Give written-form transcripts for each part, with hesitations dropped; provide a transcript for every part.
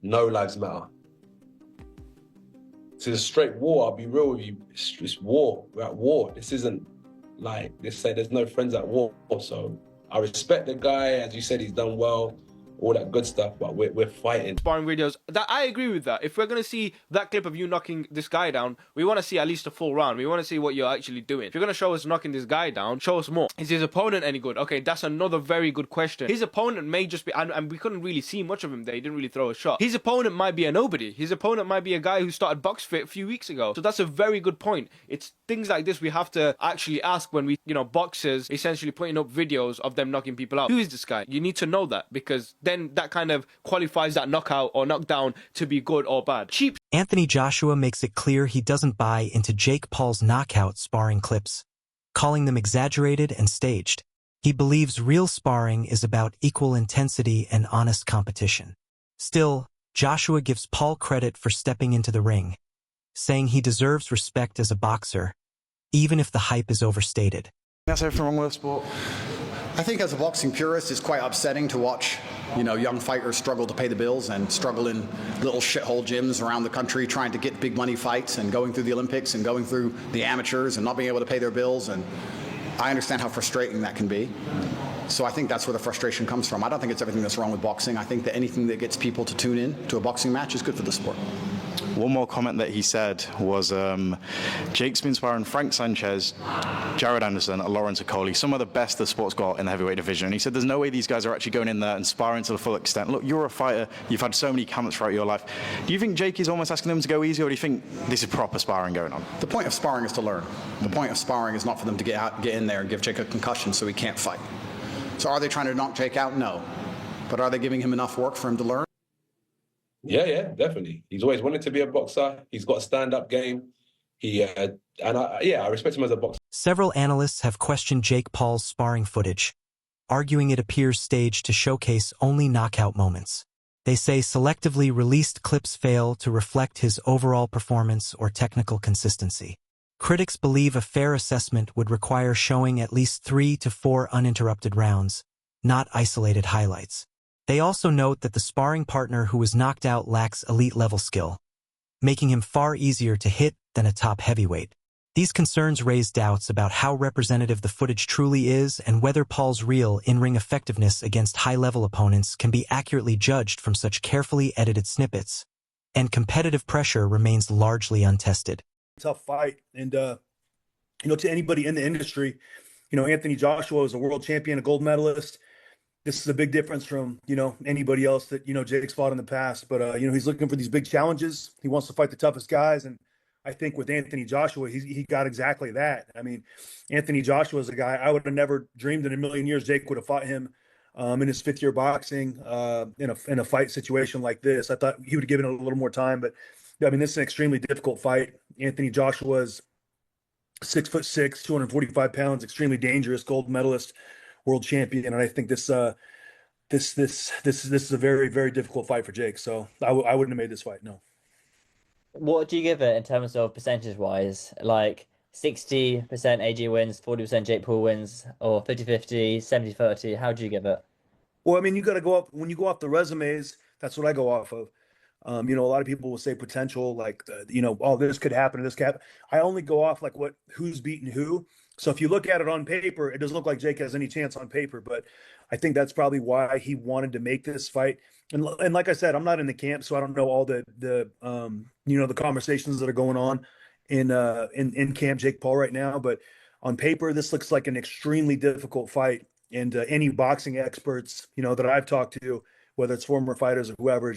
no lives matter. So it's a straight war. I'll be real with you. It's war. We're at war. This isn't like they say. There's no friends at war. So I respect the guy. As you said, he's done well, all that good stuff. But we're fighting. Sparring videos. That I agree with that. If we're gonna see that clip of you knocking this guy down, we want to see at least a full round. We want to see what you're actually doing. If you're gonna show us knocking this guy down, show us more. Is his opponent any good? Okay, that's another very good question. His opponent may just be, and we couldn't really see much of him there. He didn't really throw a shot. His opponent might be a nobody. His opponent might be a guy who started box fit a few weeks ago. So that's a very good point. It's things like this we have to actually ask when we, boxers essentially putting up videos of them knocking people out. Who is this guy? You need to know that, because then that kind of qualifies that knockout or knockdown to be good or bad. Cheap. Anthony Joshua makes it clear he doesn't buy into Jake Paul's knockout sparring clips, calling them exaggerated and staged. He believes real sparring is about equal intensity and honest competition. Still, Joshua gives Paul credit for stepping into the ring, saying he deserves respect as a boxer, even if the hype is overstated. That's everything wrong with the sport. I think as a boxing purist, it's quite upsetting to watch, young fighters struggle to pay the bills and struggle in little shithole gyms around the country trying to get big money fights and going through the Olympics and going through the amateurs and not being able to pay their bills. And I understand how frustrating that can be. So I think that's where the frustration comes from. I don't think it's everything that's wrong with boxing. I think that anything that gets people to tune in to a boxing match is good for the sport. One more comment that he said was, Jake's been sparring Frank Sanchez, Jared Anderson, and Lawrence Okoli, some of the best the sport's got in the heavyweight division. And he said there's no way these guys are actually going in there and sparring to the full extent. Look, you're a fighter. You've had so many camps throughout your life. Do you think Jake is almost asking them to go easy, or do you think this is proper sparring going on? The point of sparring is to learn. The point of sparring is not for them to get in there and give Jake a concussion so he can't fight. So are they trying to knock Jake out? No. But are they giving him enough work for him to learn? Yeah, definitely. He's always wanted to be a boxer. He's got a stand-up game. I respect him as a boxer. Several analysts have questioned Jake Paul's sparring footage, arguing it appears staged to showcase only knockout moments. They say selectively released clips fail to reflect his overall performance or technical consistency. Critics believe a fair assessment would require showing at least 3 to 4 uninterrupted rounds, not isolated highlights. They also note that the sparring partner who was knocked out lacks elite-level skill, making him far easier to hit than a top heavyweight. These concerns raise doubts about how representative the footage truly is and whether Paul's real in-ring effectiveness against high-level opponents can be accurately judged from such carefully edited snippets. And competitive pressure remains largely untested. Tough fight. And, to anybody in the industry, Anthony Joshua is a world champion, a gold medalist. This is a big difference from, anybody else that, Jake's fought in the past. But, he's looking for these big challenges. He wants to fight the toughest guys. And I think with Anthony Joshua, he got exactly that. I mean, Anthony Joshua is a guy I would have never dreamed in a million years Jake would have fought him in his 5th year boxing in a fight situation like this. I thought he would have given it a little more time. But, this is an extremely difficult fight. Anthony Joshua is 6'6", 245 pounds, extremely dangerous, gold medalist, world champion, and I think this is a very, very difficult fight for Jake. So I wouldn't have made this fight. No. What do you give it in terms of percentage wise? Like 60% AJ wins, 40% Jake Paul wins, or 50-50, 70-30? How do you give it? Well, you got to go up when you go off the resumes. That's what I go off of. A lot of people will say potential, like, oh, this could happen, this could happen. I only go off like who's beaten who. So if you look at it on paper, it doesn't look like Jake has any chance on paper, but I think that's probably why he wanted to make this fight. And like I said, I'm not in the camp, so I don't know all the conversations that are going on in camp Jake Paul right now. But on paper, this looks like an extremely difficult fight. And any boxing experts, that I've talked to, whether it's former fighters or whoever,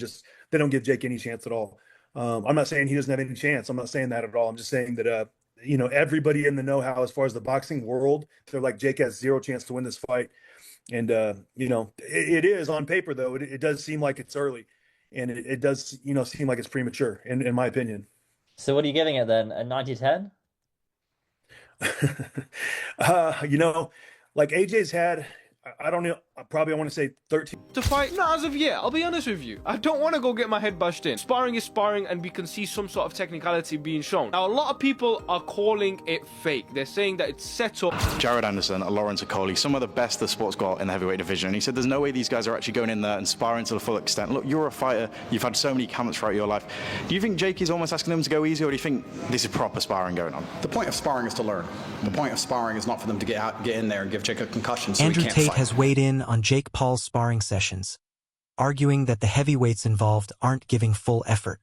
they don't give Jake any chance at all. I'm not saying he doesn't have any chance. I'm not saying that at all. I'm just saying that, everybody in the know-how as far as the boxing world, they're like, Jake has zero chance to win this fight. And, it is on paper, though. It does seem like it's early. And it does, seem like it's premature, in my opinion. So what are you giving it then? A 90-10? Like AJ's had, I don't know. I want to say 13. To fight? Not as of yet, I'll be honest with you. I don't want to go get my head bashed in. Sparring is sparring, and we can see some sort of technicality being shown. Now, a lot of people are calling it fake. They're saying that it's set up. Jared Anderson, Lawrence Okoli, some of the best the sport's got in the heavyweight division. And he said there's no way these guys are actually going in there and sparring to the full extent. Look, you're a fighter. You've had so many camps throughout your life. Do you think Jake is almost asking them to go easy, or do you think this is proper sparring going on? The point of sparring is to learn. The point of sparring is not for them to get in there and give Jake a concussion so Andrew he can't Tate fight. has weighed in on Jake Paul's sparring sessions, arguing that the heavyweights involved aren't giving full effort.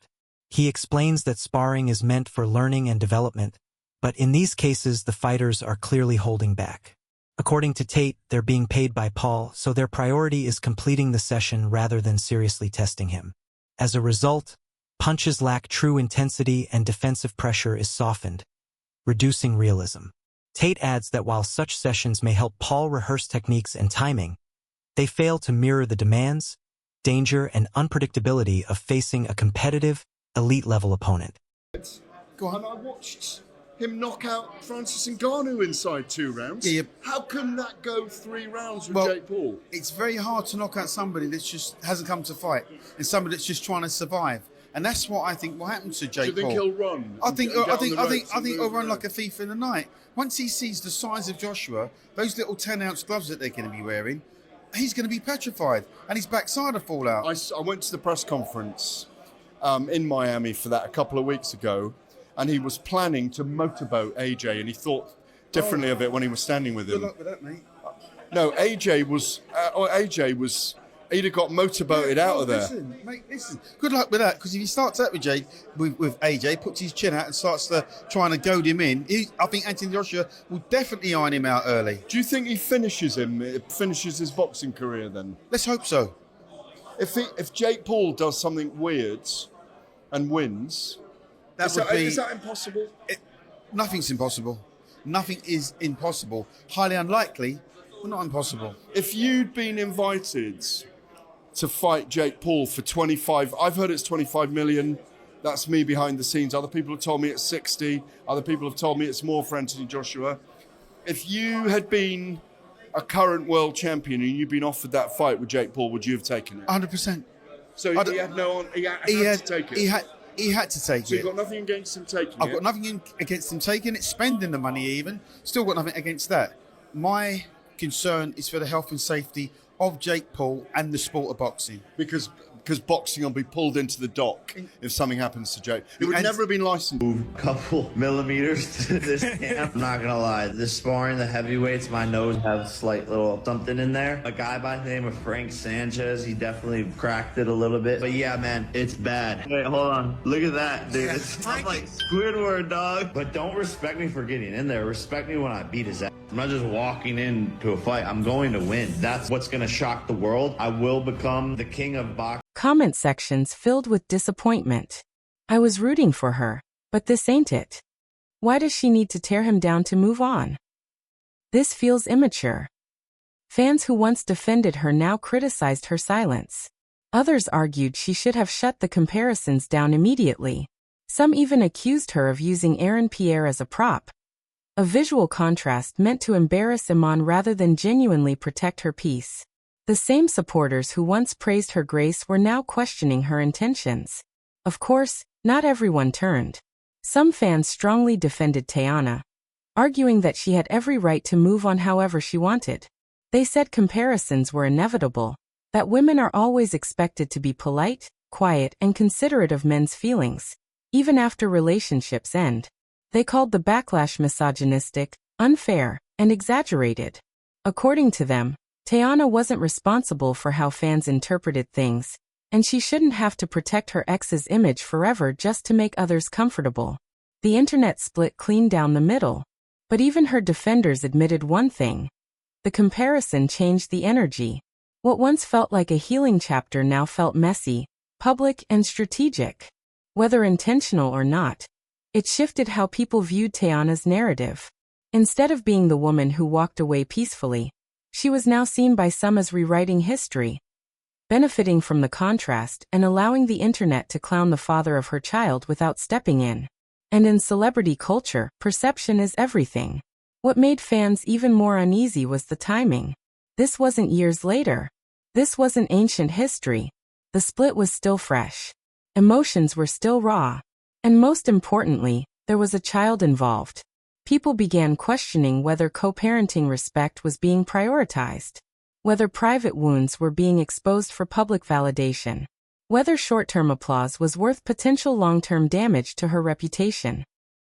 He explains that sparring is meant for learning and development, but in these cases the fighters are clearly holding back. According to Tate, they're being paid by Paul, so their priority is completing the session rather than seriously testing him. As a result, punches lack true intensity and defensive pressure is softened, reducing realism. Tate adds that while such sessions may help Paul rehearse techniques and timing, they fail to mirror the demands, danger, and unpredictability of facing a competitive, elite-level opponent. Go on, I watched him knock out Francis Ngannou inside 2 rounds. Yeah, How can that go 3 rounds with Well, Jake Paul? it's very hard to knock out somebody that just hasn't come to fight and somebody that's just trying to survive. And that's what I think will happen to Jake Do you think Paul. he'll run? I think and get on the he'll ropes and run move like a around? thief in the night. Once he sees the size of Joshua, those little 10-ounce gloves that they're going to be wearing, he's going to be petrified, and his backside will fall out. I went to the press conference in Miami for that a couple of weeks ago, and he was planning to motorboat AJ, and he thought differently of it when he was standing with Good him. luck with that, mate. No, AJ was he'd have got motorboated out of there. Listen, mate, listen. Good luck with that, because if he starts out with AJ, puts his chin out and starts trying to goad him in, I think Anthony Joshua will definitely iron him out early. Do you think he finishes his boxing career then? Let's hope so. If Jake Paul does something weird and wins, is that impossible? Nothing's impossible. Nothing is impossible. Highly unlikely, but not impossible. If you'd been invited to fight Jake Paul for 25, I've heard it's 25 million. That's me behind the scenes. Other people have told me it's 60. Other people have told me it's more for Anthony Joshua. If you had been a current world champion and you'd been offered that fight with Jake Paul, would you have taken it? 100%. So he had to take it. He had to take So it. you've got nothing against him taking it? I've got nothing against him taking it, spending the money even. Still got nothing against that. My concern is for the health and safety of Jake Paul and the sport of boxing. Because boxing will be pulled into the dock if something happens to Jake. It would And- never have been licensed. Couple millimeters to this camp. I'm not gonna lie, this sparring, the heavyweights, my nose has slight little something in there. A guy by the name of Frank Sanchez, he definitely cracked it a little bit. But yeah, man, it's bad. Wait, hold on. Look at that, dude. I'm like Squidward, dog. But don't respect me for getting in there. Respect me when I beat his ass. I'm not just walking into a fight. I'm going to win. That's what's gonna shock the world. I will become the king of boxing. Comment sections filled with disappointment. I was rooting for her, but this ain't it. Why does she need to tear him down to move on? This feels immature. Fans who once defended her now criticized her silence. Others argued she should have shut the comparisons down immediately. Some even accused her of using Aaron Pierre as a prop. A visual contrast meant to embarrass Iman rather than genuinely protect her peace. The same supporters who once praised her grace were now questioning her intentions. Of course, not everyone turned. Some fans strongly defended Tayana, arguing that she had every right to move on however she wanted. They said comparisons were inevitable, that women are always expected to be polite, quiet, and considerate of men's feelings, even after relationships end. They called the backlash misogynistic, unfair, and exaggerated. According to them, Tayana wasn't responsible for how fans interpreted things, and she shouldn't have to protect her ex's image forever just to make others comfortable. The internet split clean down the middle. But even her defenders admitted one thing. The comparison changed the energy. What once felt like a healing chapter now felt messy, public, and strategic. Whether intentional or not, it shifted how people viewed Tayana's narrative. Instead of being the woman who walked away peacefully, she was now seen by some as rewriting history, benefiting from the contrast and allowing the internet to clown the father of her child without stepping in. And in celebrity culture, perception is everything. What made fans even more uneasy was the timing. This wasn't years later. This wasn't ancient history. The split was still fresh. Emotions were still raw. And most importantly, there was a child involved. People began questioning whether co-parenting respect was being prioritized, whether private wounds were being exposed for public validation, whether short-term applause was worth potential long-term damage to her reputation.